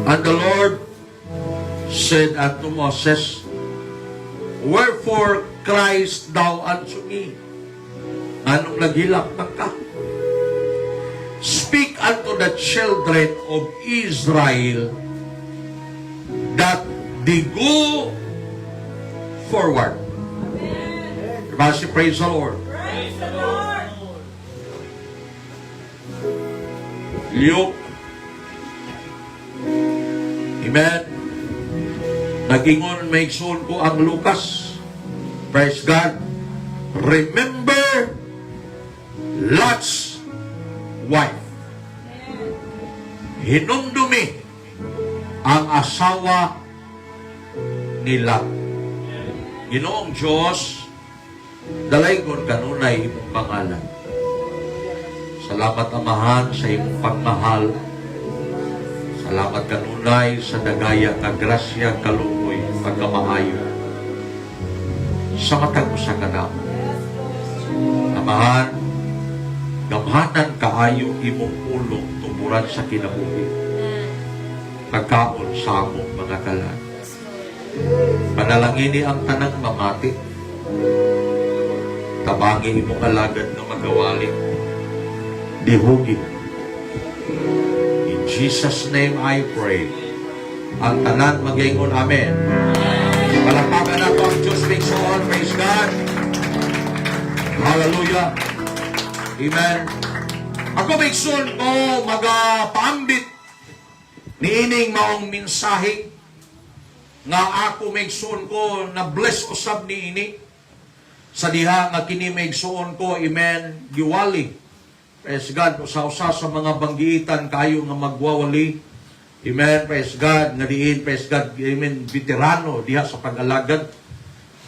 And the Lord said unto Moses, Wherefore Christ thou unto me? Anong naghilak ng ka? Speak unto the children of Israel that they go forward. Everybody praise the Lord. Praise the Lord. Luke. Amen. Nagingon may son ko ang Lucas. Praise God. Remember Lot's wife. Hinumdumi ang asawa ni Lot. Ginoong Diyos, dalaygon kanunay imong pangalan. Salamat Amahan sa imong pagmahal. Salamat kanunay sa dagaya kagrasya, kaluoy, pagkamaayo. Sa matag sa kanamo. Amahan, gamhanan kaayo imong ulong tumuran sa kinabuhi. Pagkaon sa among mga kalan. Panalangini ang tanang mamati. Tabangi imong alagad na magawali. Dihugi. In Jesus' name I pray. Ang tanan mag-ingon, Amen. Palakpakan na po ang Diyos makes all. Praise God. Hallelujah. Amen. Ako may son ko magapaambit niining maong mensahe nga ako may son ko na bless usab niini sa diha nga kini may son ko, amen, giwali. Praise God, usa-usa sa mga banggitan kayo nga magwawali. Amen, praise God, nga diin, praise God, amen, veterano diha sa pag-alagad.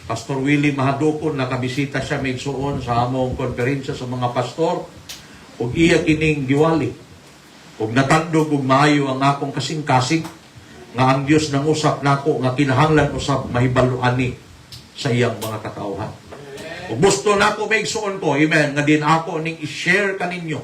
Pastor Willie Mahadukon, nakabisita siya may suon sa among konferensya sa mga pastor. Ug iya kining giwali. Ug natandog ug maayo ang akong kasing-kasing nga ang Dios nang usap nako nga kinahanglan usab mahibaluani sa iyang mga katawhan. Ug gusto nako may suon ko, amen, nga din ako ning i-share kaninyo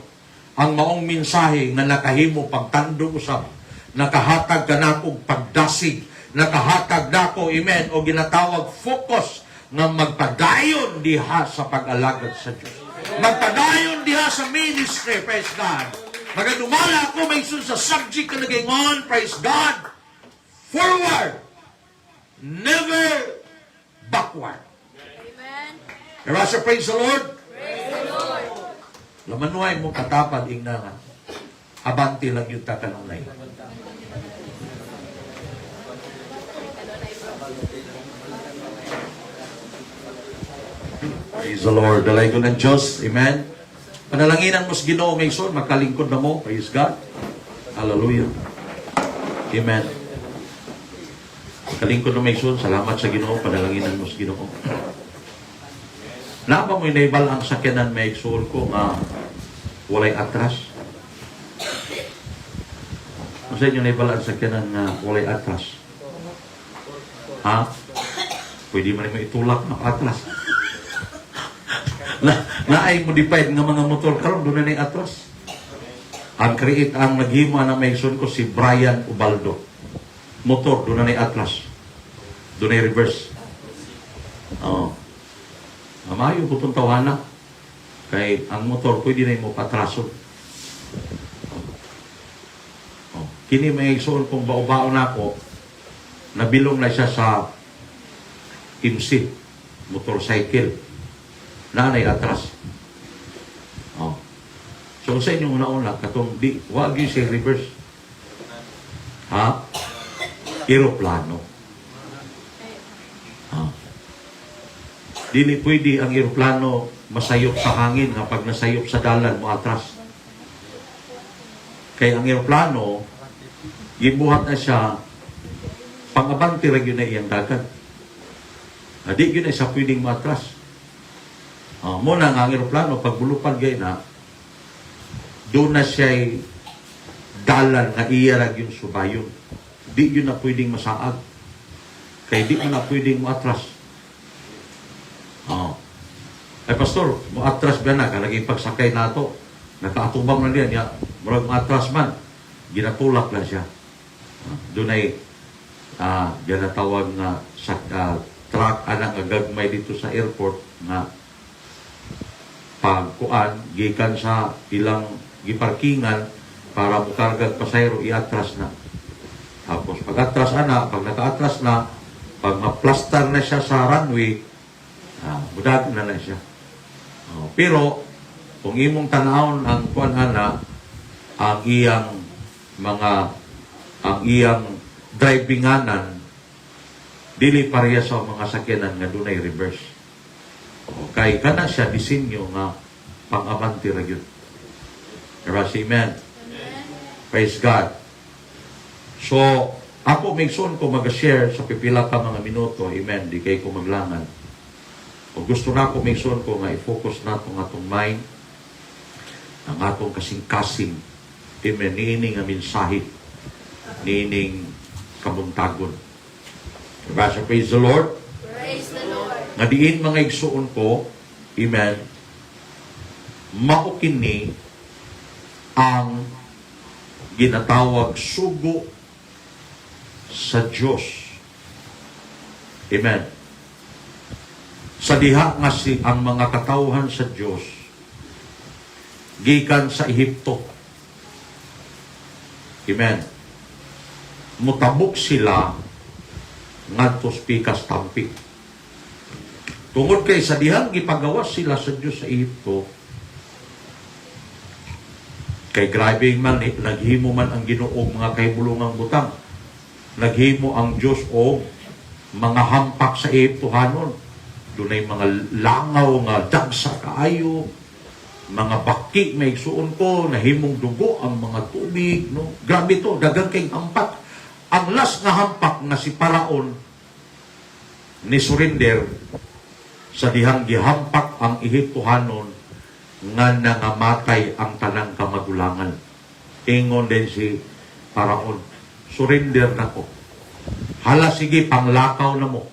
ang maong mensahe nga nakahimo pagtandog usab, nakahatag kanakog pagdasig, nakahatag nako, amen, o ginatawag focus nga magpadayon diha sa pag-alagad sa Dios. Magpadayon diha sa ministry, praise God. Magadumala ako may sun sa subject na nagingon, praise God. Forward, never backward. Amen. Erasa, praise the Lord. Praise the Lord. Lamanuay mo katapad ingna abanti lang yung takanunay. Praise the Lord. Dalay ko ng Diyos. Amen. Panalanginan mo sa Ginoo may son, magkalingkod na mo. Praise God. Hallelujah. Amen. Magkalingkod na may son, salamat sa Ginoo. Panalanginan mo sa Ginoo. Napa mo'y naibal ang sakyanan may son ko nga walay atras. Masa inyo naibal ang sakyanan nga walay atras? Ha? Pwede man mo itulak na atras. Naay modified nga mga motor karon doon na atras. Ang create ang naghima na may son ko si Brian Ubaldo. Motor doon na atras. Doon na reverse. Oh. Amayo putong tawana. Kay ang motor pwede na mo patraso. Oh. Kini may son kong bao-bao na ako. Nabilong na siya sa MC motorcycle. Nanay atras. Oh. So sa inyong una-una, katong di, wag yung say reverse. Ha? Aeroplano. Ha? Dili pwede ang aeroplano masayop sa hangin kapag nasayop sa dalan mo atras. Kaya ang aeroplano, gibuhat na siya, pangabanti rin yun na iyang dagat. Di yun na siya pwedeng matras. Muna nga ang aeroplano, pag bulupad gay na, doon na siya'y dalan na iyarag yung subayon. Di yun na pwedeng masaag. Kaya di mo na pwedeng matras. Ay pastor, matras ba na? Kalagay pagsakay na ito. Nakaatubang na niya. Murag matras man. Ginatulak lang siya. Dunay ginatawag nga sa truck anang gagmay dito sa airport nga pagkuan gikan sa ilang giparkingan para mukargag pasayro iatras na. Tapos pag atras pag naka-atras na, pag ma-plaster na siya sa runway, budag na siya. Pero kung imong tanawon ang kuan ang iyang drivinganan dili pareha sa mga sakyanan nga dunay reverse. Kay kana siya disenyo nga pang-amanti ra gyud. Amen. Praise God. So, ako magson ko mag-share sa pipila ka mga minuto. Amen. Di kay ko maglangan. O gusto na ako magson ko nga i-focus na itong atong mind, ang atong kasing-kasing. Amen. Niining nga mensahe. Niining kamuntagon. Diba? So, praise the Lord. Praise the Lord. Nga diin mga igsuon ko, amen, maukini ang ginatawag sugo sa Diyos. Amen. Sa diha nga ang mga katawhan sa Diyos gikan sa Ehipto. Amen. Mutabok sila ngadto sa pikas tampi. Tungod kay sa dihang gipagawas sila sa Diyos sa Ehipto, kay grabe man, naghimo man ang Ginoo mga kahibulungang butang. Naghimo ang Diyos o mga hampak sa Ehiptohanon. Dunay mga langaw nga dagsa kaayo, mga baki may igsuon ko, nahimong dugo ang mga tubig. No? Grabe to, dagang kay hampak. Ang last nga hampak na si Paraon ni surrender sa dihang gihampak ang Ehiptohanon nga nangamatay ang tanang kamagulangan. Ingon din si Paraon, surrender na ko. Hala sige, panglakaw na mo.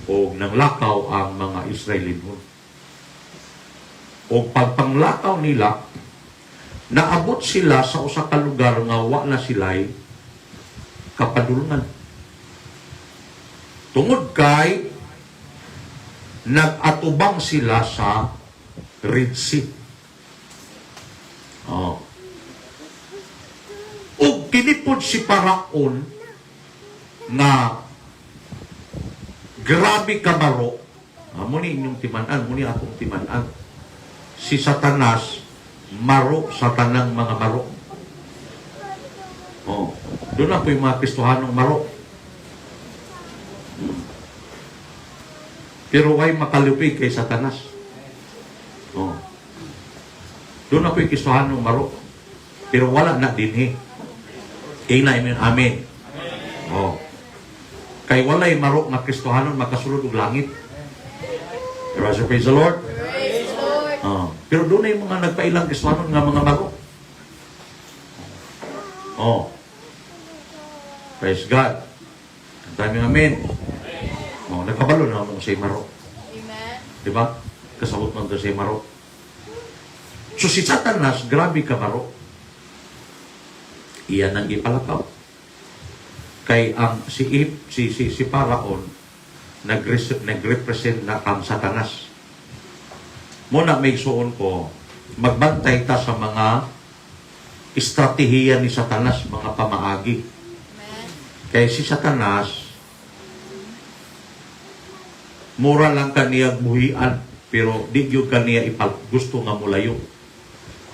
O nanglakaw ang mga Israelinon. O pagpanglakaw nila, naabot sila sa usa ka lugar nga wa na sila'y kapadulungan. Tungod kay nag-atubang sila sa Red Sea. O kinipod si Paraon na grabe kamaro. Muni inyong timanan, muni akong timanan. Si Satanas maro sa tanang mga maro. Doon na po yung mga Kristohanong maro. Pero ay makalupig kay Satanas. Doon na po yung Kristohanong maro. Pero wala na dinhi. Amen. Kay walay maro nga Kristohanon makasulod og langit. Praise the Lord. Praise the Lord. Pero doon na yung mga nagpailang Kristohanon nga mga maro. Praise God. Ang dami amen. Nagkabalo na mo sa maro. Amen. Diba? Kasabot man doon sa maro. So si Satanas, grabe ka maro. Iyan ang ipalakaw. Kay ang si Paraon nagrepresent na ang Satanas. Muna may suon ko, magbantay ta sa mga estratehiya ni Satanas, mga pamaagi. Amen. Kay si Satanas, mura lang kaniyang buhian, pero di gyud kaniya gusto nga mulayo.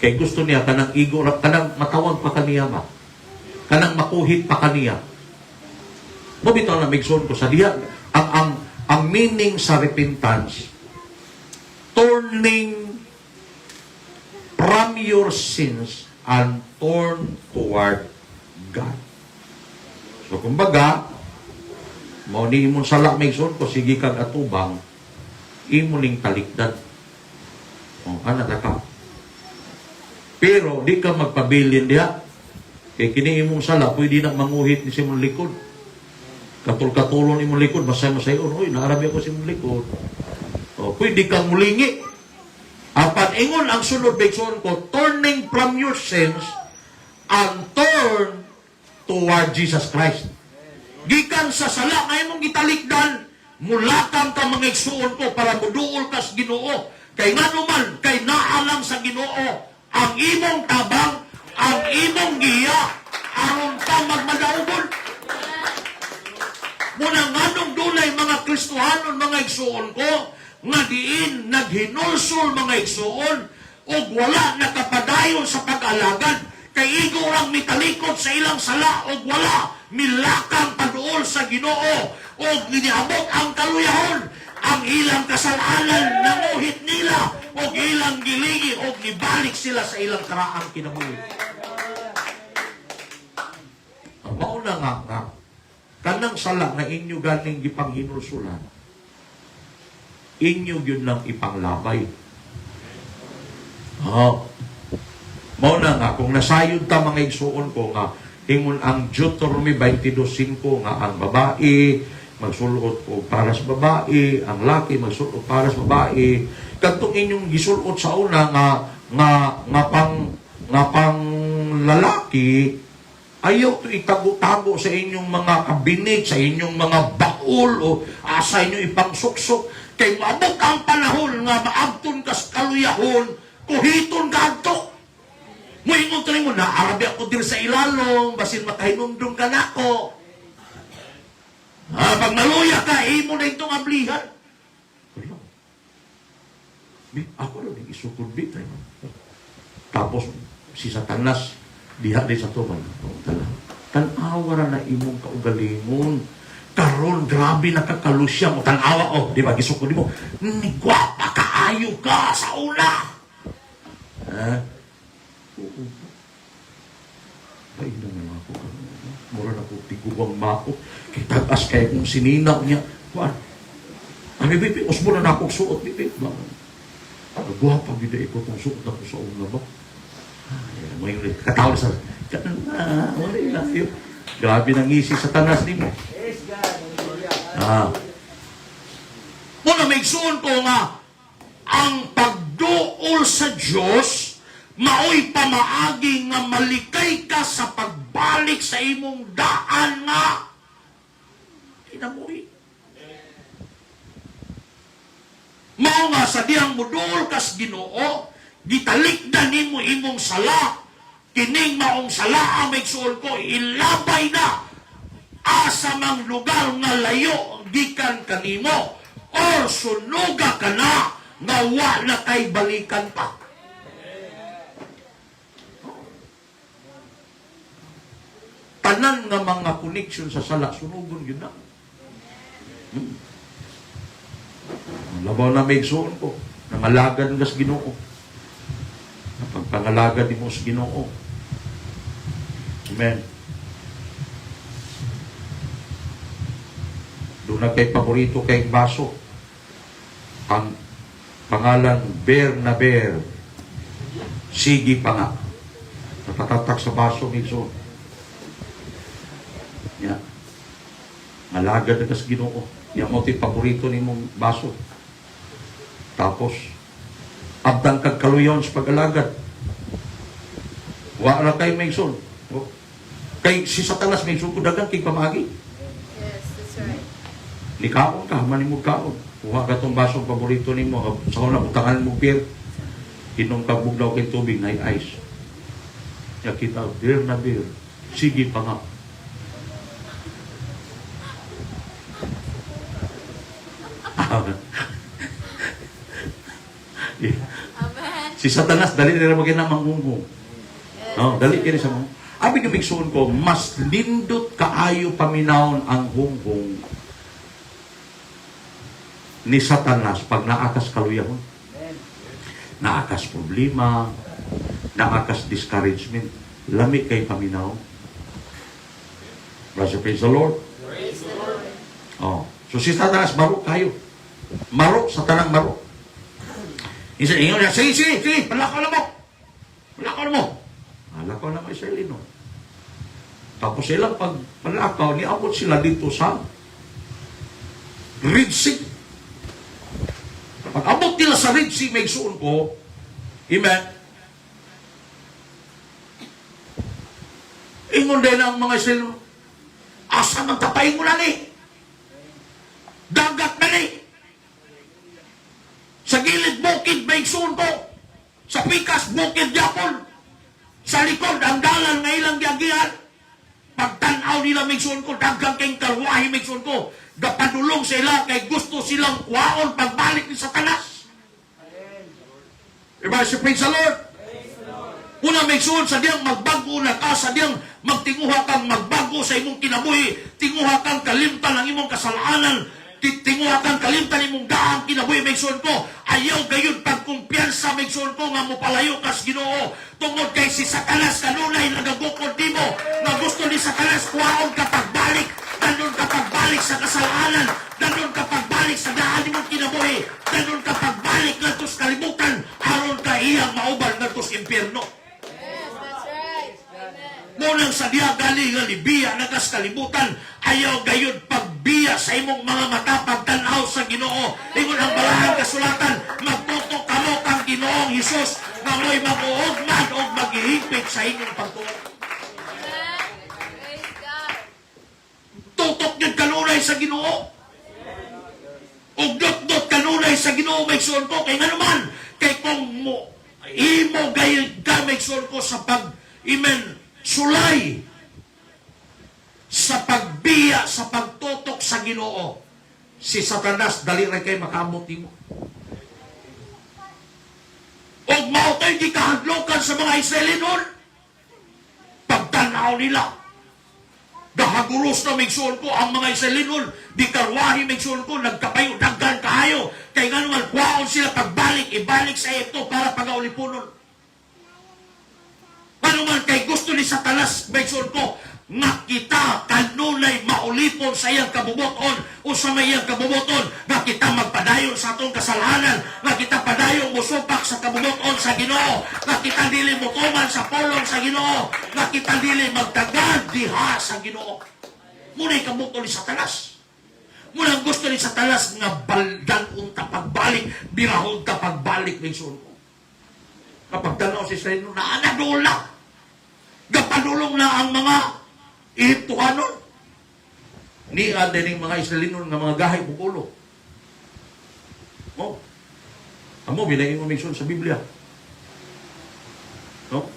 Kay gusto niya kanang igo, kanang matawag pa kaniya ba? Kanang makuhit pa kaniya. Mo bitaw na migson ko sa diha ang meaning sa repentance, turning from your sins and turn toward God. So kumbaga, mo ni imong sala migson ko sige kag atubang, imo ning talikdan. Ana ta ka. Pero di ka magpabilin diha. Kay kini imong sala pwede na manguhit ni sa imong likod. Katul-katulon imong likod, masay-masayon, oy, naarabi ako sa imong likod. Pwede kang mulingi. Apan ingon ang sunod bigson ko, turning from your sins and turn toward Jesus Christ. Gikan sa sala nga imong gitalikdan, mulakang ka mga igsuon ko para muduol ka sa Ginoo. Kay nga naman, kay naalang sa Ginoo, ang imong tabang, ang imong giya, aron ka magmadaubon. Muna nga nung dunay mga Kristohanon, mga igsuon ko, nga diin naghinulsol mga igsuon, o wala nakapadayon sa pag-alagad, kay igo lang mitalikod sa ilang sala, o wala milakang paduol sa Ginoo, o giniabot ang kaluyahon, ang ilang kasalanan nanguhit nila, o ilang giligi, o nibalik sila sa ilang karaang kinabuhi. Ang mauna nga, kanang sala na inyo galing gipanghinulsulan, inyo yun lang ipanglabay. Mauna nga, kung nasayod ta mga igsuon ko nga, ingon ang Deuteronomy 22:5 nga ang babae magsulot o para sa babae, ang laki magsulot para sa babae. Kadtong inyong gisulot sa una nga pang lalaki, ayaw to itago-tago sa inyong mga kabinet, sa inyong mga baul o sa inyong ipangsuksok. Kay maabot ang panahon nga maabton ka sa kaluyahon, kuhiton ka adto. Moingon tayo mo, naarabi ako din sa ilalong, basin makahinumdum ka na ako. Pag maluya ka, imo na itong ablihan. Ako na rin isukod bit. Tapos, si Satanas, diha din sa tuman. Tanawa na imong kaugalingon. Karon, grabe nakakalusya mo. Tanawa, di ba, gisukod mo. Gwapa, kaayo ka sa una. Ay, naman ako. Mura na ko, tiguwang mako. Kitagas kaya kung sininaw niya. Kuan? Ay, bibi, usbo na ako suot, bibi. Gwapa, bida ko itong suot ako sa una ba? Ay, mo yung katawal sa... Wala yun. Grabe nang isi sa tanas ni mo. Muna, may suon ko nga, ang pagduol sa Diyos, maoy pamaagi nga malikay ka sa pagbalik sa imong daan nga kinabuhi. Mao nga sa diyang muduol kas Ginoo, gitalikdan nimo imong sala, kining maong sala ang maigsuon ko, ilabay na asa mang lugar nga layo gikan kanimo, or sunuga ka na nga wala kay balikan pa. Tanan nga mga connection sa sala, sunugon yun na. Labaw na may igsuon ko, nangalagad nga sa Ginoo. Napagpangalagad mo sa Ginoo. Amen. Doon na kay paborito kay baso. Ang pangalan Bernaber. Sige pa nga. Napatatak sa baso may igsuon. Ya. Malagad na kas Ginoo. Yan mo ti paborito ni mong baso. Tapos, abdang kagkaluyon sa pag-alagad. Wa na kay may son. Kay si Satanas may son, kudagang kay pamagi. Yes, that's right. Likaon ka, manin mo kaon. Kuha ka itong basong paborito ni mo. Sa una, butangan mo beer. Inom ka buglaw kay tubig na ice. Ya kita, beer na beer. Sige pa nga. Amen. Si Satanas, dali rin mo ginamang mungo. No, dali kini sa mo. Abi nga bigsuon ko, mas lindot kaayo paminawon ang hunghong ni Satanas pag naakas kaluyahon. Naakas problema, naakas discouragement, lami kay paminaw. Brother, praise the Lord. Praise the Lord. Oh. So si Satanas, maro kayo. Maro, Satanang maro. Isa, inyo niya, sige, palakaw na mo. Palakaw na mo. Palakaw na mo, Israelino. Tapos silang pag palakaw, niabot sila dito sa Red Sea. Pag abot nila sa Red Sea, may suon ko, amen, Ingon din ang mga Israel, asa man tapain mo na ni? Dagat na ni. Sa gilid bukid, maigsoon ko. Sa pikas, bukid yapon. Sa likod, ang dalan nga ilang giagian. Pagtanaw nila, maigsoon ko, dagang kayong karwahe, maigsoon ko. Gapadulong sila, kay gusto silang kuwaon pagbalik ni Satanas. Diba, si praise the Lord? Una maigsoon, sa diyang magbago na ka, sa diyang magtinguha kang magbago sa imong kinabuhi, tinguha kang kalimtan ang imong kasalanan, tinguha kang kalimtan imong daang kinabuhi, maigsoon ko, ayaw gayon pagkumpiyansa, maigsoon ko, nga mo palayo kas Ginoo, tungod kay si Satanas kanunay nagagukod di mo, nga gusto ni Satanas kuwaon ka pagbalik, danon ka pagbalik sa kasalanan, danon ka pagbalik sa daan imong kinabuhi, danon ka pagbalik ngadtos kalibutan, aron ka iyang maubal ngadtos impyerno. Yes, that's right. Amen. Munang sa diya gali nga libiya nagas kalibutan, ayaw gayon pagbiya sa imong mga mata pagtanaw sa Ginoo. Ingon ang balahang kasulatan, magtutok kamo kang Ginoong Hesus nga mo'y mag-uugman o maghihigpit sa inyong pagtutok. Amen. Praise God. Tutok yun kanunay sa Ginoo. O dot-dot kanunay sa Ginoo, maigsoon ko. Kaya nga naman, kay kung mo, imo gayon ka, maigsoon ko sa sulay sa pagbiya, sa pagtutok sa Ginoo, si Satanas dali rin kay makaamot mo. O mautay di kahadlokan sa mga Israelinon, pagtanaw nila, dahagulos na migsoon ko ang mga Israelinon, di karwahi migsoon ko, nagkapayo, daggan kahayo, kay nga naman kwaon sila pagbalik, ibalik sa ito para pag-aulipunon. Ano man kay gusto ni Satanas, migsoon ko, nga kita kanunay maulipon sa iyang kabubuton o sa may iyang kabubuton, nga kita magpadayon sa atong kasalanan, nga kita padayon musupak sa kabubuton sa Ginoo, nga kita dili mutuman sa polong sa Ginoo, nga kita dili magtagad diha sa Ginoo. Muna'y kabubuton ni Satanas. Muna'y gusto ni Satanas nga baldan unta pagbalik, birahon ka pagbalik ng sunod. Kapag tanaw si Israel, naanadula, gapadulong na ang mga Ehiptohanon. Niya din mga Israelinon nga mga gahay bukulo. No? Amo, binagin mo mention sa Biblia. No?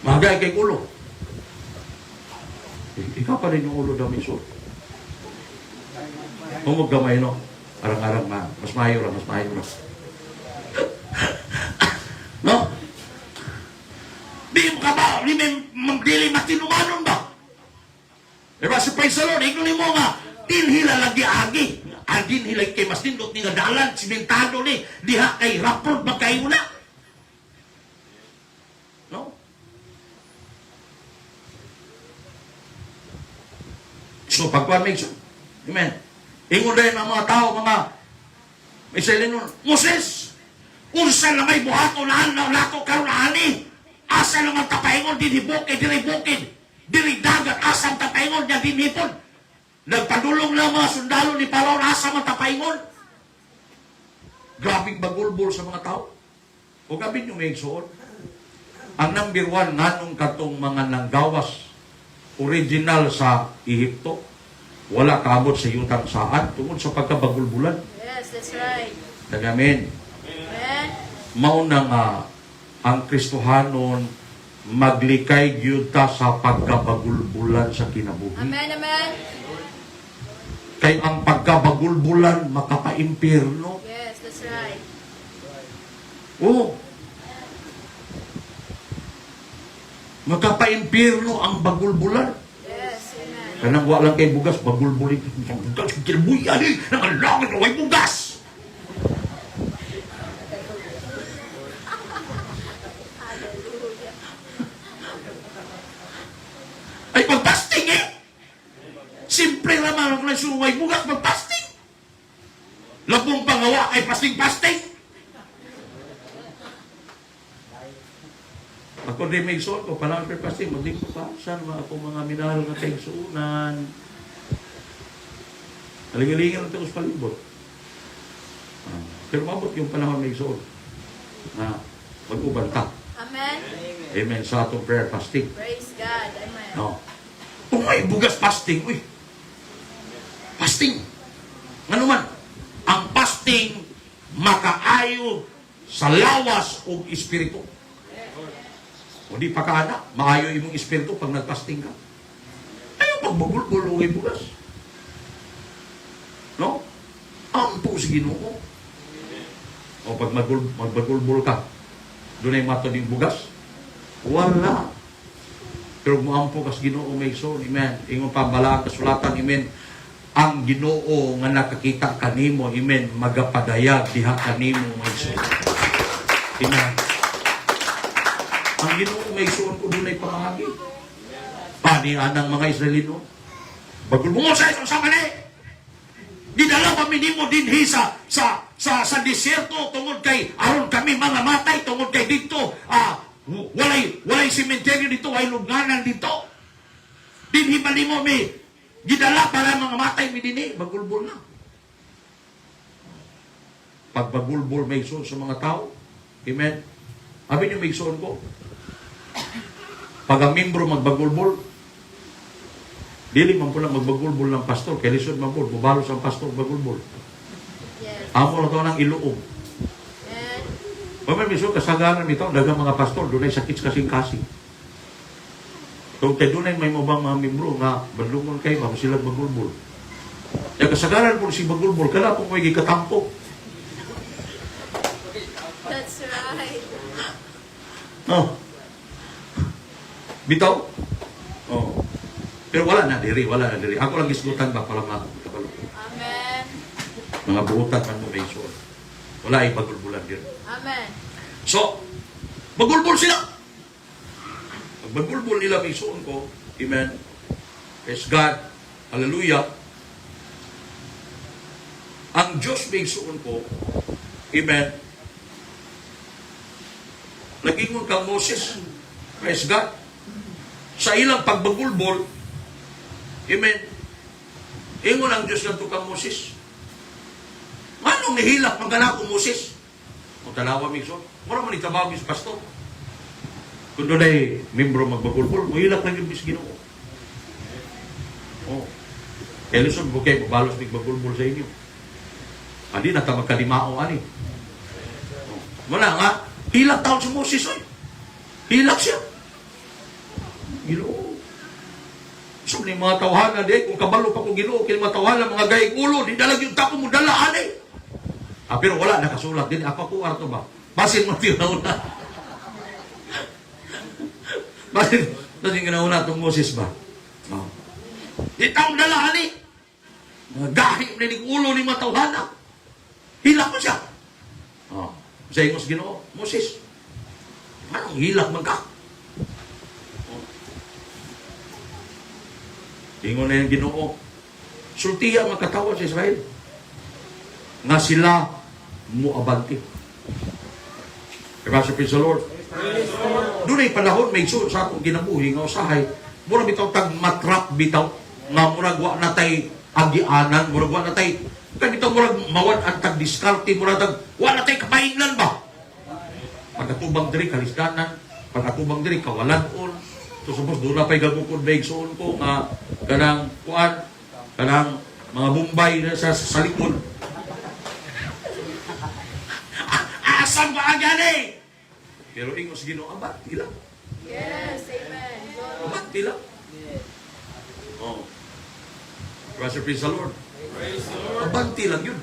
Mga gahay kay ulo. Ikaw pa rin yung ulo daw mention. Humog gamay, no? Arang-arang na. Mas mayo lang, mas mayo lang. No? Di mo ka ba? Di mo dili matinumanon ba? Diba si praise the Lord, igno mo nga, tinhila lagi agi. Agin hilay kay mas nindot ni nga dalan, simentado ni, diha kay rapod magkayo na. No? So, pagkuhan may amen. Ingon rin ang mga tao, mga Israelinon, Moses, unsa na may buhato na nato karon ani? Asa naman tapaingon, diri bukid, diri dagat, asang tapaingon niya dinipon. Nagpadulong lang mga sundalo ni Palaw, asa man tapaingon. Grabing bagulbol sa mga tao. O gabin yung may igsoon. Ang number 1, nganong katong mga nanggawas, original sa Ehipto, wala kaabot sa yutang saan, tungkol sa pagkabagulbulan. Yes, that's right. Nagamin. Amen. Mauna nga, ang Kristohanon maglikay gyud ta sa pagkabagulbulan sa kinabuhi. Amen, amen. Kay ang pagkabagulbulan makapaimpyerno. Yes, that's right. Oo. Makapaimpyerno ang bagulbulan. Yes, amen. Kanang wa lang kay bugas, bagulbulin. Bugas, kinabuhi, ali, nang langit, way bugas. Ay pagpasting eh. Simple naman ang sumay bugas pagpasting. Labong pangawa ay pasting-pasting. Ako rin may suot ko, panahon pa pasting, magdito pa. Saan mga ako mga minahal nga kaigsuunan. Alingalingan ang tagos palibot. Pero mabot yung panahon may suot na mag-ubanta. Amen. Amen sa atong prayer fasting. Praise God. No. Kung may bugas fasting, uy. Fasting. Ano man, ang fasting makaayo sa lawas o espiritu. O di pa ka na, maayo imong espiritu pag nagpasting ka. Ayaw pagbagulbul o bugas. No? Ampo si Ginoo. O pag magbagulbul ka, doon ay mato ng bugas. Wala. Pero muampo kas Ginoo may son, amen. Ingon pambalaan kasulatan, amen. Ang Ginoo nga nakakita kanimo, amen, magapadayag diha kanimo may son. Amen. Ang Ginoo may son ko dunay pamahagi. Pani anang mga Israelino. Bagulbul mo sa isang samali. Didala kami nimo dinhi sa desierto tungod kay aron kami mga matay tungod kay dito walay sementeryo dito, walay lugnanan dito. Dinhi ba nimo mi gidala para mga matay mi dinhi, bagulbol na. Pag bagulbol may son sa mga tao, amen. Abi niyo may son ko. Pag ang membro magbagulbol, dili man po lang magbagulbol ng pastor, kaya lisod man po, bubalos ang pastor bagulbol. Yes. Amo lang ito ng iluog. And Pagman mismo, kasagaran nito, dagang mga pastor, doon ay sakit kasing-kasing. Kung kayo doon ay may mabang mga membro nga, bandungon kayo, mamo sila bagulbol. Kaya kasagaran po si bagulbol, kala po may gikatampo. that's right. No. Bitaw? Oh. Pero wala na diri. Ako lang gisgutan ba pala mga kabalo. Amen. Mga buhutan man mo may son. Wala ay bagulbulan din. Amen. So, bagulbul sila. Pag bagulbul nila may son ko, amen. Praise God. Hallelujah. Ang Diyos may son ko, amen. Nagingon kang Moses. Praise God. Sa ilang pagbagulbol, amen. Ingon ang Diyos ng tukang Moses. Manong nihilak magana ko Moses? O talawa migso. Mura man itabawag yung pastor. Kung doon ay membro magbagulbol, mahilak lang yung Ginoo. Oh. Kaya lisod mo kayo, mabalos magbagulbol sa inyo. Adi na ta magkalimao ani. Oh. Wala nga, hilak taon si Moses oy. Hilak siya. Ginoo. So, ni mga tawhana di, kung kabalo pa kong Ginoo, kaya mga tawhana, mga gayig ulo, di dalag yung tapo mo dalaan eh. Pero wala, nakasulat din. Ako po, arto ba? Basin mo tinauna. Basin yung ginauna itong Moses ba? Oh. Di taong dalaan eh. Mga gahi na yung ulo ni mga tawhana. Hilak mo siya. Oh. Sa ingos Ginoo, Moses, anong hilak man ka? Ingon na yung Ginoo, sultiya magkatawa sa Israel nga sila muabante. Praise the Lord. Doon ay panahon may suot sa akong ginabuhi nga usahay, mura bitaw tag matrap bitaw nga murag wa natay agianan, murag wa natay bitaw murag mawad ang tag diskarte, murag tag wa natay kapaingnan ba. Pagkatubang diri kalisdanan, pagkatubang diri kawalan-on. So suppose doon na pa'y gagukod ba igsoon ko nga kanang kuan, kanang mga Bombay na sa likod. Asam ba ang gani? Pero ingos Ginoo, abat tila. Yes. Amen. Abat tila. Oh. Praise the Lord. Abanti lang yun.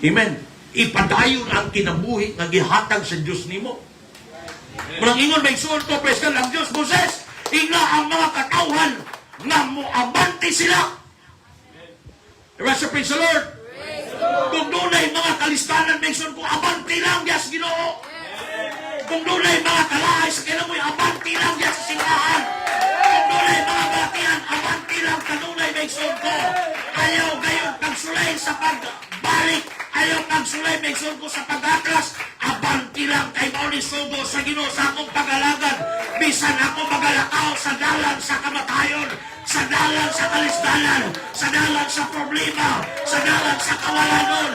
Amen. Ipadayon ang kinabuhi nga gihatag sa Diyos nimo. Murang ingon may igsoon ko, praise God ang Diyos, Moses. Ina ang mga katawhan na muabante sila. Praise the Lord. Kung doon ay mga kalistanan, mention ko, abante lang, Diyas Ginoo. Kung doon ay mga kalahay sa kinamoy, abante lang, Diyas sa simbahan. Kung doon ay mga batian, abante lang, kanunay, mention ko. Ayaw gayon kang sulay sa pagbalik. Ayaw kang sulay, mention ko sa pag-atras. Abanti lang kay Mauli Sugo sa Ginoo sa akong pag-alagan. Bisan ako magalakaw sa dalan sa kamatayon, sa dalan sa kalisdanan, sa dalan sa problema, sa dalan sa kawalanon.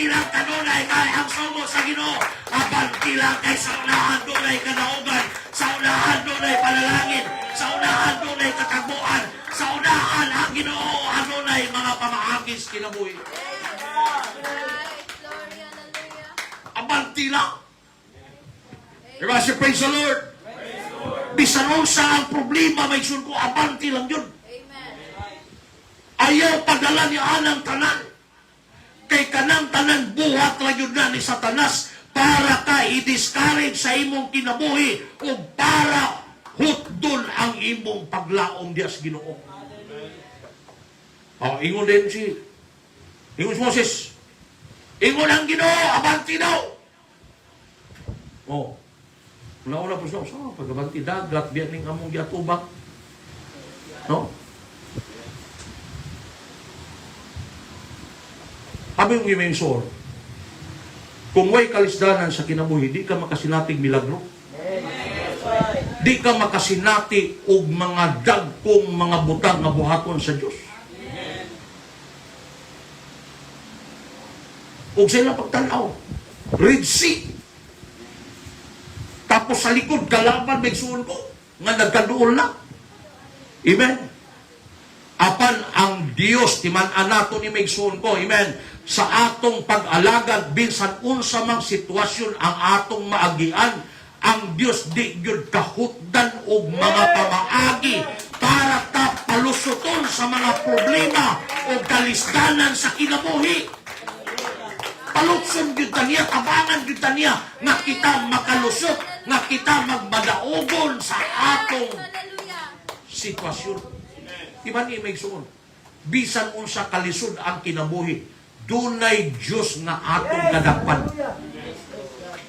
Abanti lang kanunay kay ang sugo sa Ginoo. Abanti lang kay sa unahan dunay kanaugan, sa unahan dunay panalangin, sa unahan adunay katagbuan sa unahan ang Ginoo adunay mga pamaagis kinabuhi. Right. Glory, hallelujah. Abanti lang. Diba siya, praise the Lord? Bisan unsa ang problema may sun ko abanti lang yun. Amen. Ayaw padala ni anang tanan. Kay kanang tanan buhat lang yun na ni Satanas para ka i-discourage sa imong kinabuhi o para hutdon ang imong paglaom dias Ginoo. Ingon din si Moses. Ingon ang Ginoo, abanti daw. Una-una po siya, pagabanti dagat, biyan ning among giatubak. No? Sabi yung imensor, kung way kalisdanan sa kinabuhi, di ka makasinatig milagro. Di ka makasinati og mga dagkong mga butang nga buhaton sa Dios. Ug sila pagtanaw, Red Sea. Tapos sa likod, kalaban may suon ko, nga nagkaduol na. Amen. Apan ang Dios, timan-an nato ni may suon ko, amen, sa atong pag-alagad, binsan unsa mang sitwasyon ang atong maagian, ang Dios di gyud kahutdan og mga pamaagi para ta palusuton sa mga problema o kalisdanan sa kinabuhi. Palutson gyud taniya, tabangan gyud taniya nga kita makalusot, nga kita magmadaogon sa atong Hallelujah. sitwasyon. Diba ni may suon? Bisan unsa kalisod ang kinabuhi, dunay Diyos nga atong kadakpan.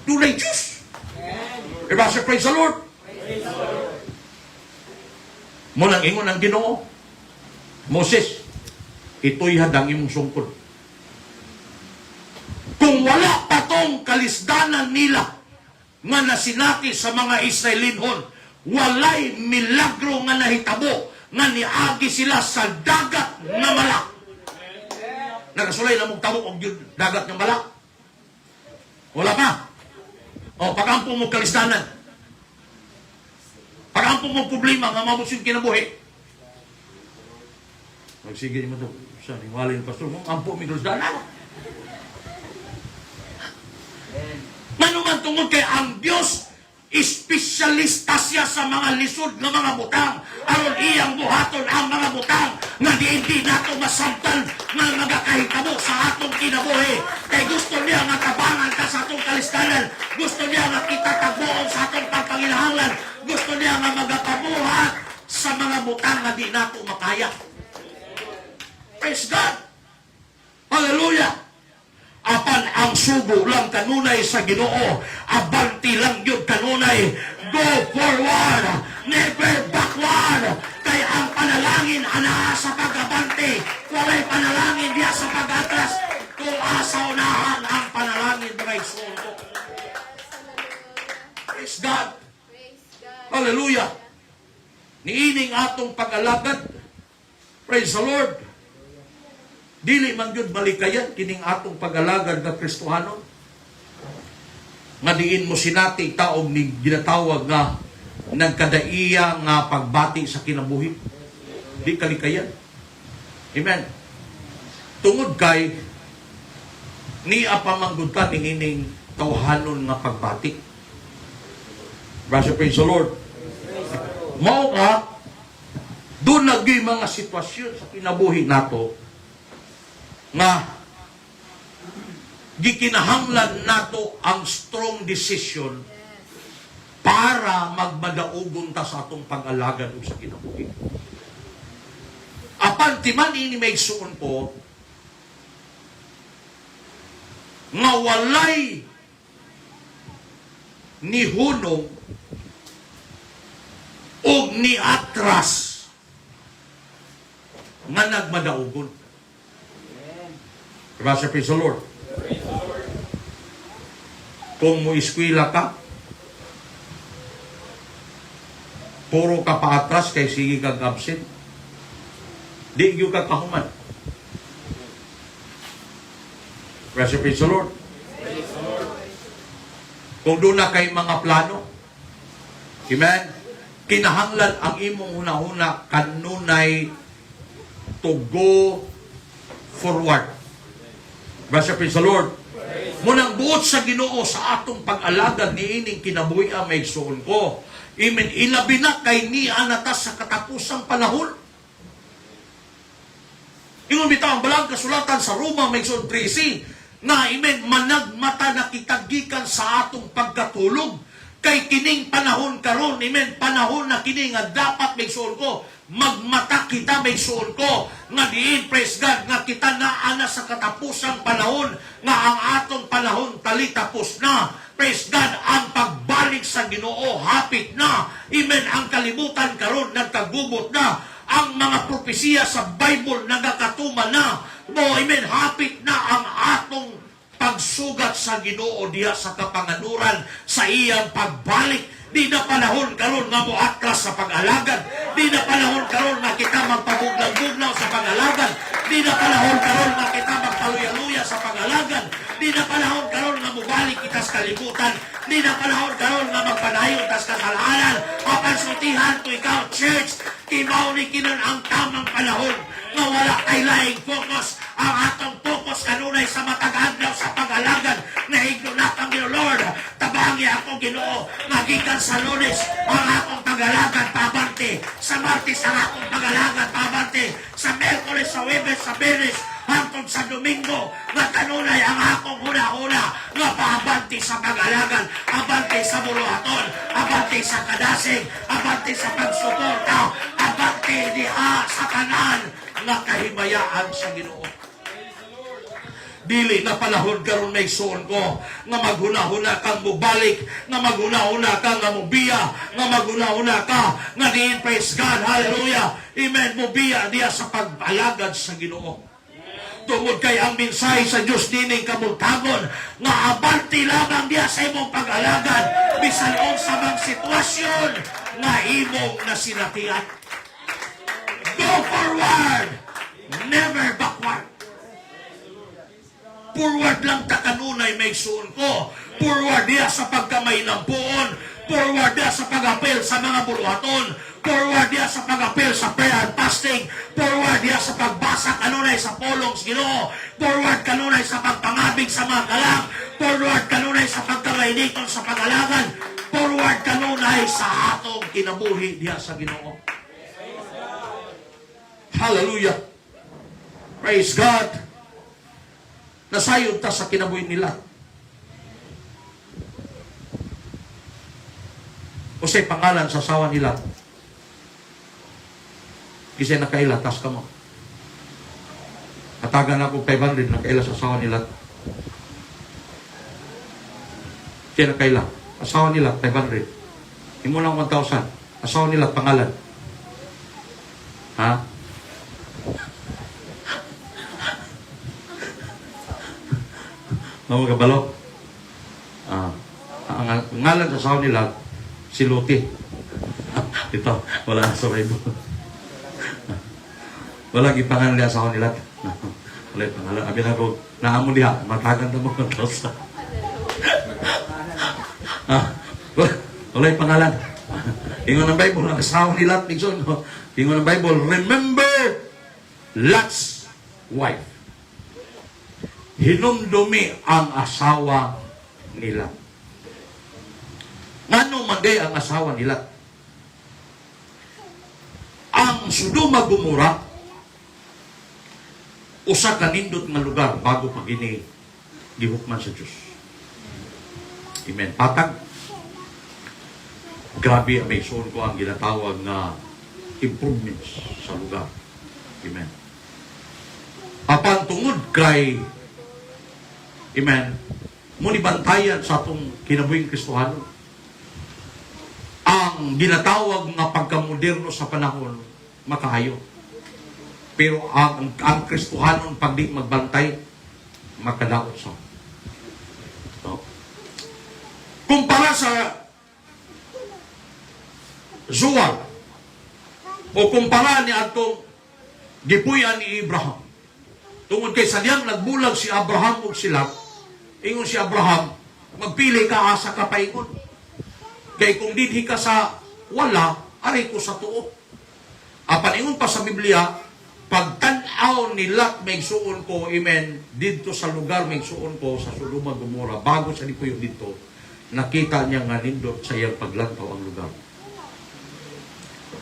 Dunay Diyos. Diba siya, praise the Lord? Munang ingon ang Ginoo, Moses, ito'y hadang imong sungkod. Kung wala pa tong kalisdanan nila nga nasinati sa mga Israelinhon, walay milagro nga nahitabo nga niagi sila sa dagat na malak. Nagasulay na mong tabo og yun dagat na malak. Wala pa. Pag-ampo mo kalisdanan. Pag-ampo mo problema nga mabot yung kinabuhi. Magsige mo ito. Sa niwala yung pastor mo, ampo mo kalisdanan. Manuman tungod kay ang Diyos, espesyalista siya sa mga lisod ng mga butang. Aron iyang buhaton ang mga butang nga di nato masabtan nga magakahitabo sa atong kinabuhi. Kay gusto niya nga tabangan ka sa atong kalistanan. Gusto niya nga kita tagbuon sa atong pagpangilahanglan. Gusto niya nga magapabuhat sa mga butang nga di nato makaya. Praise God! Hallelujah! Apan ang sugo lang kanunay sa Ginoo, abanti lang yun kanunay, go forward, never backward. Kay ang panalangin ana sa pag-abante, walay panalangin diya sa pag-atras. Kung asa unahan ang panalangin mga isuko. Praise God. Praise God. Hallelujah. Niining atong pag-alagad. Praise the Lord. Dili man yun malikayan kining atong pag-alagad na Kristohanon. Nga diin mo sinati taog ni ginatawag nga nagkadaiya nga pagbati sa kinabuhi. Di kalikayan. Amen. Tungod kay niya pamanggod ka ining tawhanon nga pagbati. Brother, praise the Lord. Mao nga doon nagyoy mga sitwasyon sa kinabuhi nato nga gikinahanglan nato ang strong decision para magmadaugon ta sa atong pag-alagad sa kinabuhi. Apan timan ini may suon po nga walay ni hunong o ni atras nga nagmadaugon. Diba sa praise the Lord? Kung mo eskwela ka, puro ka paatras kay sige kag absent, di yung ka kahuman. Praise the Lord. Kung doon na kay mga plano, amen, kinahanglan ang imong hunahuna kanunay to go forward. Blessed praise the Lord. Munang buot sa Ginoo sa atong pag-alagad ni ining kinabuhi may igsoon ko. Amen. Ilabi na kay niya natas sa katapusang panahon. Ingon bitaw ang balang kasulatan sa Roma may igsoon 13 na amen managmata na kitagikan sa atong pagkatulog kay kining panahon karon, amen, panahon na kini nga dapat may igsoon ko magmata kita may igsoon ko nga diin, praise God, nga kita naana sa katapusang panahon nga ang atong panahon talitapos na. Praise God, ang pagbalik sa Ginoo hapit na. Amen, ang kalibutan karon nagkagubot na. Ang mga propesiya sa Bible nagakatuma na. Mo, amen, hapit na ang atong pagsugat sa Ginoo diha sa kapanganuran sa iyang pagbalik. Di na panahon karon nga moatras sa pag-alagad. Di na panahon karon nga kita magpabugnaw-bugnaw sa pag-alagad. Di na panahon karon nga kita magpaluya-luya sa pag-alagad. Di na panahon karon nga mubalik kita sa kalibutan. Di na panahon karon nga magpadayon tas kasalanan. Apan sutihan ko ikaw, church, kimaw ni kinon ang tamang panahon nga wala kay laing focus. Ang atong focus kanunay sa matag-adlaw sa pag-alagad na ignunatang Ginoo Lord. Tabangi ako Ginoo magikan sa Lunes ang akong pag-alagad pabante, sa Martes ang akong pag-alagad pabante, sa Miyerkules, sa Huwebes, sa Biyernes hangtod sa Domingo nga kanunay ang akong huna-huna nga pabante sa pag-alagad, abante sa buluhaton, abante sa kadasig, abante sa pagsuporta, abante diha sa tanan nga kahimayaan sa Ginoo. Dili na panahon karon may igsoon ko nga maghuna-huna kang mubalik, nga maghuna-huna ka nga mubiya, nga maghuna-huna ka nga diin, praise God, hallelujah, amen, mubiya diya sa pag-alagad sa Ginoo. Tungod kay ang mensahe sa Diyos dining kamultagon nga abante lamang diya sa imong pag-alagad bisan unsa mang sitwasyon nga imong nasinatian. Go forward, never backward. Forward lang ta kanunay may igsoon ko. Forward diya sa pagkamay ng puon. Forward diya sa pag-apel sa mga buluhaton. Forward diya sa pag-apel sa prayer and fasting. Forward diya sa pagbasa kanunay sa polong sa Ginoo. Forward kanunay sa pagpangabig sa mga kalang. Forward kanunay sa pagkamainiton sa pag-alagan. Forward kanunay sa atong kinabuhi diya sa Ginoo. Hallelujah. Praise God. Nasayod ta sa kinabuhi nila. O sa'y pangalan sa asawa nila. Kasi nakaila, tas ka mo. Katagan ako 500, nakaila sa asawa nila. Kasi nakaila, asawa nila 500. Imo lang 1,000. Asawa nila pangalan. Ha? Mga kabalo. Ang ngalan sa asawa nila, si Luti. Ito, wala na sa Bible. Wala gipangalan niya asawa nila. Wala pangalan. Abi na ko, naamon diha, matagan na mo ng dosa. Wala pangalan. Ingon ng Bible, ang asawa nila, ingon ng Bible, remember Lot's wife. Hinumdumi ang asawa nila. Ngano man day ang asawa nila? Ang Sodoma Gomora, usa ka nindot nga lugar bago pa gini gihukman sa Dios. Amen. Patag. Grabe ang may ko ang ginatawag na improvements sa lugar. Amen. Apan tungod kay amen, muni bantayan sa atong kinabuhing Kristohano. Ang ginatawag nga pagkamoderno sa panahon, makahayo. Pero ang Kristohanon pag di magbantay, makadaot sa. So, kumpara sa Zoar, o kumpara ni atong gipuyan ni Abraham, tungod kay sadyang nagbulag si Abraham ug sila, ingon si Abraham, magpili ka sa kapaingon. Kay kung dinhi ka sa wala, Ari ko sa tuo. Apan ingon pa sa Biblia, pagtanaw ni Lot maigsuon ko, amen, dito sa lugar maigsuon ko sa Sodoma Gomora, bago sa nipuyo dito, nakita niya nga nindot sa iyang paglantaw ang lugar.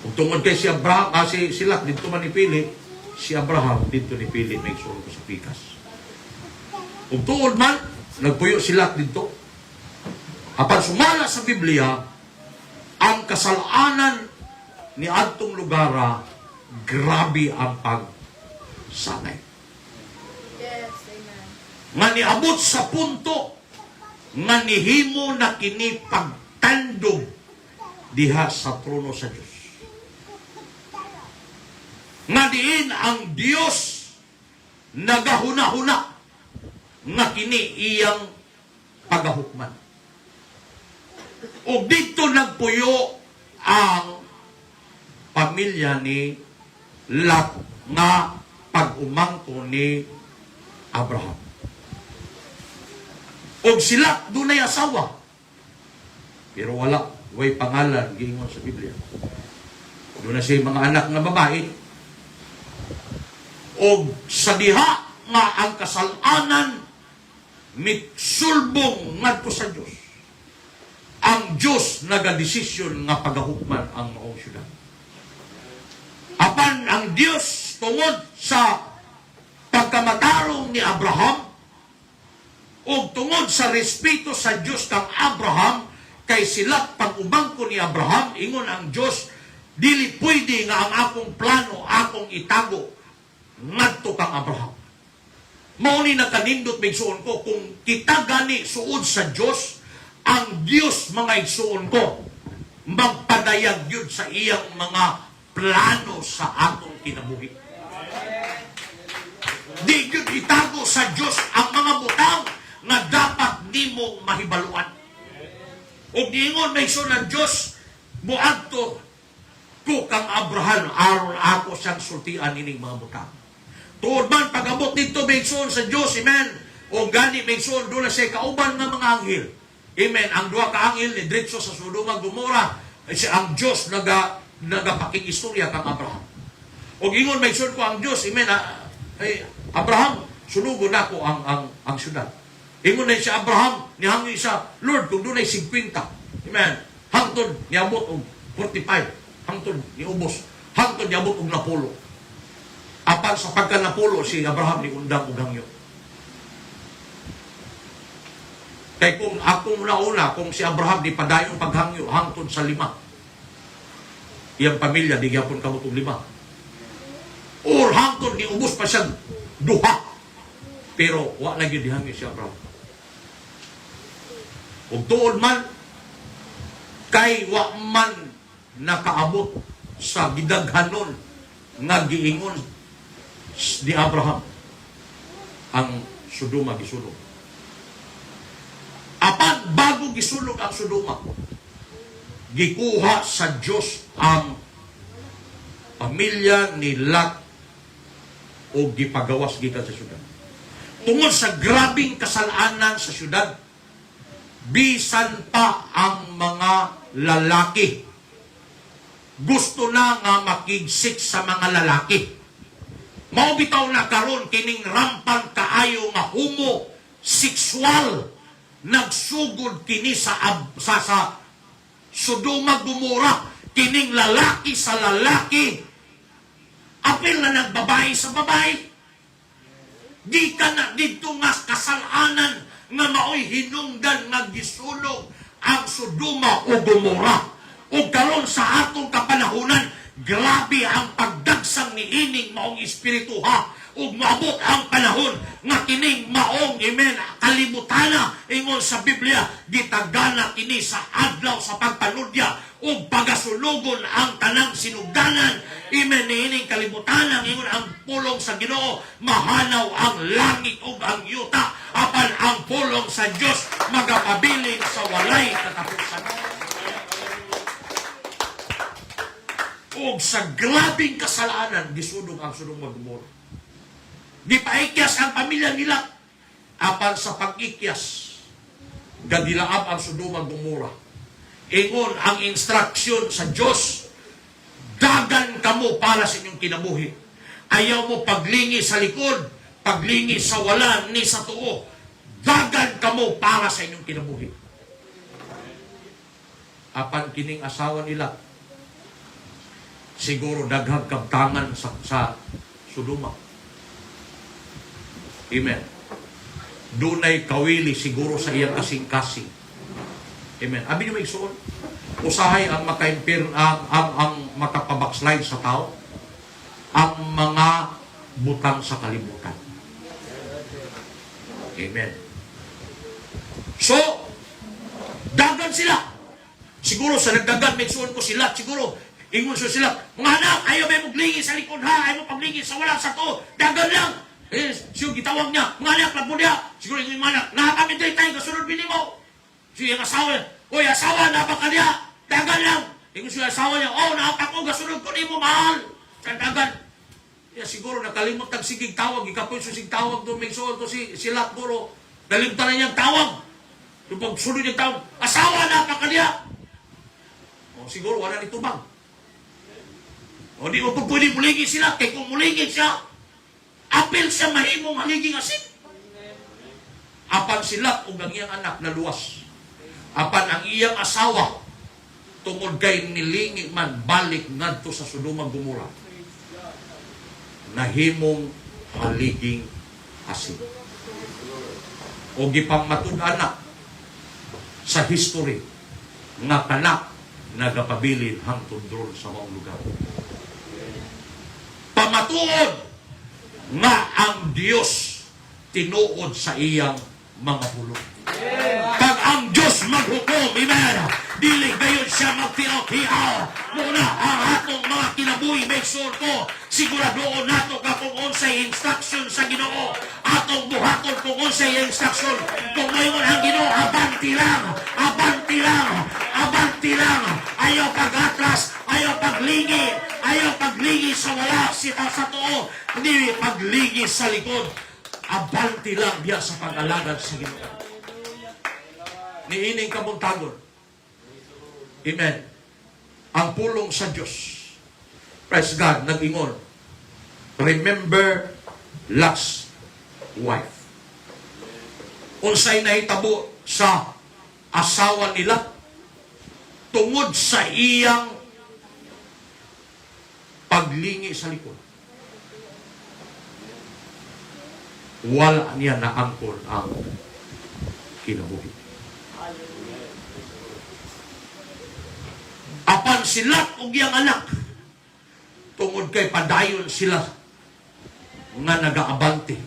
Kung tungod kay si Abraham, si Lot dito man ipili, si Abraham dito nipili maigsuon ko sa pikas. Kung tungod man, nagpuyo si Lot dito. Apan sumala sa Biblia, ang kasalanan ni adtong lugara, grabe ang pagsanay. Yes, amen. Nga niabot sa punto, nga nihimo na kini pagtandog diha sa trono sa Diyos. Nga diin ang Diyos nagahuna-huna nga kini iyang pagahukman. O dito nagpuyo ang pamilya ni Lot nga pag-umangko ni Abraham. O sila doon ay asawa. Pero way pangalan giingon sa Biblia. Doon na siya mga anak na babae. O sa diha nga ang kasalanan mitsulbong ngadto sa Diyos. Ang Diyos nagadesisyon nga pagahukman ang maong syudad. Apan ang Diyos tungod sa pagkamatarong ni Abraham o tungod sa respeto sa Diyos kang Abraham, kay sila pag-umangko ni Abraham, ingon ang Diyos, dili pwede nga ang akong plano, akong itago ngadto kang Abraham. Mao ni nakanindot migsuon ko, kung kita gani suod sa Diyos, ang Diyos mga igsuon ko, magpadayag yun sa iyang mga plano sa atong kinabuhi. Di yun itago sa Diyos ang mga butang na dapat nimo mahibaluan. O diingon may igsuon ng Diyos, buadto ko kang Abraham, aron ako siyang sultian ining mga butang. Tuod man, pag-abot dito may igsuon sa Diyos, amen, o gani may igsuon, doon na siya kauban ng mga anghel. Amen. Ang duha ka anghel ni diretso sa Sodoma Gomora, ang Diyos nagapakikistorya kang Abraham. O ingon may sure ko ang Diyos, amen, Abraham, sunugon ako ang syudad. Ingon na siya Abraham, nihangi siya, Lord, kung doon ay 50, amen, hangtod niabot og 45, hangtod niubos, hangtod niabot og napulo. Apan sa pagka napulo, si Abraham ni undang og hangyo. Kaya kung akong nauna, kung si Abraham di padayong paghangyo hangtod sa 5, iyang pamilya di gyapon kamot og 5. Or hangtod ni ubos pa siya 2. Pero wa lagi dihangyo si Abraham. Ug tuod man kay wa man nakaabot sa gidaghanon nga giingon ni Abraham ang Sodoma gisulog. Apan bago gisulog ang Sodoma, gikuha sa Diyos ang pamilya ni Lot o gipagawas gikan sa syudad. Tungod sa grabing kasalanan sa syudad, bisan pa ang mga lalaki gusto na nga makigsik sa mga lalaki. Mao bitaw na karon kining rampant kaayo nga homo sexual nagsugod kini sa Sodoma Gomora, kining lalaki sa lalaki, apil na nagbabae sa babae. Di ka na dito nga kasalanan nga maoy hinungdan nga gisulog ang Sodoma o Gomora. O karon sa atong kapanahunan, grabe ang pagdagsang ni ining maong espiritu ha. Ug maabot ang panahon nga kining maong amen kalibutana ingon sa Biblia gitagana kini sa adlaw sa pagpanudya ug pagasulugon ang tanang sinugdanan amen niining kalibutana ingon ang pulong sa Ginoo mahanaw ang langit ug ang yuta apan ang pulong sa Dios magapabiling sa walay katapusan. Ug sa grabing kasalanan gisudong ang Sodoma Gomora. Di paikyas ang pamilya nila. Apan sa pag-ikyas, gadilaab ang Sodoma Gomora. Ingon ang instruksyon sa Diyos, dagan kamo para sa inyong kinabuhi. Ayaw mo paglingi sa likod, paglingi sa wala ni sa tuo. Dagan kamo para sa inyong kinabuhi. Apan kining asawa nila, siguro daghang kabtangan sa Sodoma. Amen. Dunay kawili siguro sa iyang kasing-kasing. Amen. Abi niyo maigsoon, usahay ang makaimpir ang makapabackslide sa tao, ang mga butang sa kalibutan. Amen. So, dagan sila. Siguro sa nagdagan, maigsoon ko sila, siguro ingon sila, mga anak, ayaw may maglingi sa likod ha, ayaw mo paglingi sa wala sa to, dagan lang. Siyo gitawag niya, mga anak, lagbo niya. Siguro yung mga anak, nakakamiday tayo, kasunod bini mo. Siyo yung asawa niya, oy asawa, napaka niya, dagan lang. Yung siyo asawa niya, oh, napak ko, kasunod ko ni mo, mahal. Sa dagan. Siguro nakalimot ang sigig tawag, ikapoy sa sig tawag doon, may suon to sila, puro, nalimtan na niyang tawag. Yung pagsunod niyang tawag, asawa, napaka niya. O siguro, wala ni tubang. O di mo pwede muligid sila, kaya kung muligid siya, apel siya mahimong hangiging asin. Apan sila ug ang iyang anak na luwas. Apan ang iyang asawa tungod kay nilingi man balik ngadto sa Sodoma Gomora. Nahimong haliging asin. O gipang matud-anak sa history nga kanak nagapabilin hangtod doon sa maong lugar. Pamatuod nga ang Diyos tinuod sa iyang mga pulong. Pag ang Diyos maghukom, amen, dili gayon siya magtiaw-tiaw. Muna ang atong mga kinabuhi, make sure ko, siguradoon nato ka kung unsay instruction sa Ginoo. Atong buhaton kung unsay instruction. Kung mayon ang Ginoo, abanti lang, abanti lang, abanti lang. Ayaw pag-atras, ayaw paglingi, ayaw paglingi sa wala, sa too, hindi paglingi sa likod. Abanti lang diya sa pag-alagad sa Ginoo. Niining kabuntagon. Amen. Ang pulong sa Diyos. Praise God, nag-ingon. Remember Lot's wife. Unsay nahitabo sa asawa nila tungod sa iyang paglingi sa likod. Wala niya naangkon ang kinabuhi. Apan sila ug iyang anak tungod kay padayon sila nga nagaabante.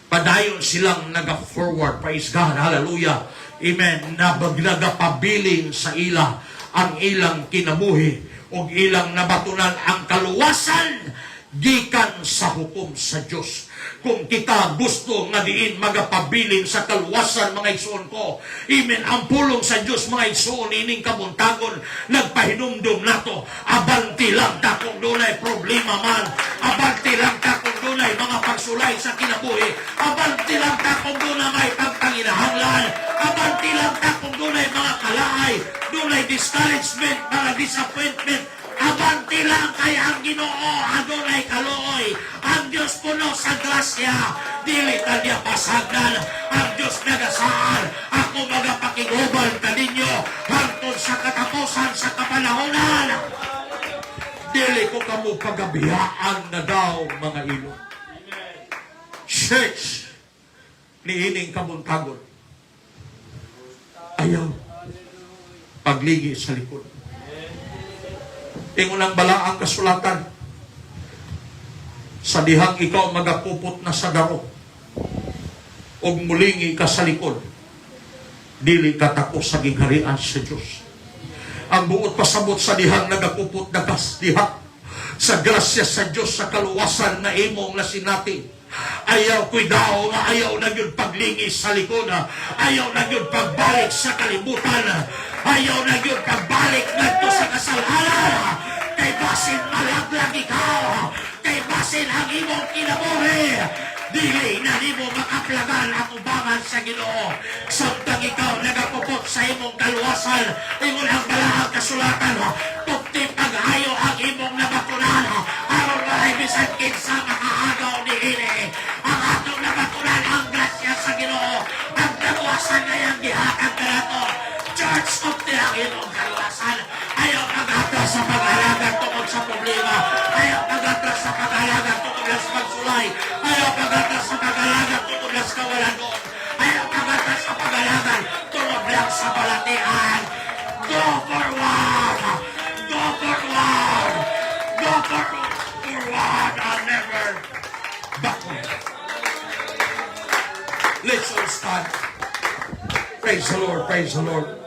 Padayon silang naga-forward. Praise God. Hallelujah. Amen. Nagapabiling sa ila ang ilang kinabuhi ug ilang nabatunan ang kaluwasan gikan sa hukom sa Diyos. Kung kita gusto nga diin magapabilin sa kaluwasan, mga igsoon ko, amen, ang pulong sa Diyos, mga igsoon, ining kabuntagon, nagpahinumdum nato, abanti lang ta kung dunay problema man, abanti lang ta kung dunay mga pagsulay sa kinabuhi, abanti lang ta kung dunay may pagpanginahanglan, abanti lang ta kung dunay mga kalaay, dunay discouragement, mga disappointment, abanti lang kay ang Ginoo, adunay kaluoy. Ang Diyos puno sa grasya, dili ka niya pasagdan. Ang Diyos nagasaan, ako magapakiguban ka ninyo hangtod sa katapusan sa kapanahonan. Dili ko kamo pagabiyaan na daw, mga ilo. Church, niining kabuntagon, ayaw pagligi sa likod. Ingon ang balaang kasulatan, sa dihang ikaw magapupot na sa daro, o mulingi ka sa likod, dili ka takos sa gingharian sa Diyos. Ang buot pasabot sa dihang nagapupot na kas diha, sa grasya sa Diyos, sa kaluwasan na imong nasinati. Ayaw kuidao nga ayaw na yun paglingi sa likod, ayaw na yun pagbalik sa kalibutan, ayaw na yun pagbalik nagto sa kasalanan. Kay basin malaglag ikaw, kay basin ang imong kinabuhi, dili na nimo makaplagan ang ubangan sa Ginoo. Samtang ikaw nagapupot sa imong kaluwasan, ingon ang balaang kasulatan, tukti pag-ayo ang imong nabako Church of Ginong Kaluwasan. Ayaw mag-atras sa pag-alaga tungkol sa problema. Ayaw mag-atras sa pag-alaga tungkol sa pagsulay. Ayaw mag-atras sa pag-alaga tungkol sa kawalan doon. Ayaw mag-atras sa pag-alaga tungkol lang sa balatian. Go forward! Go forward! Go forward! I'll never backward. Let's all stand. Praise the Lord, praise the Lord.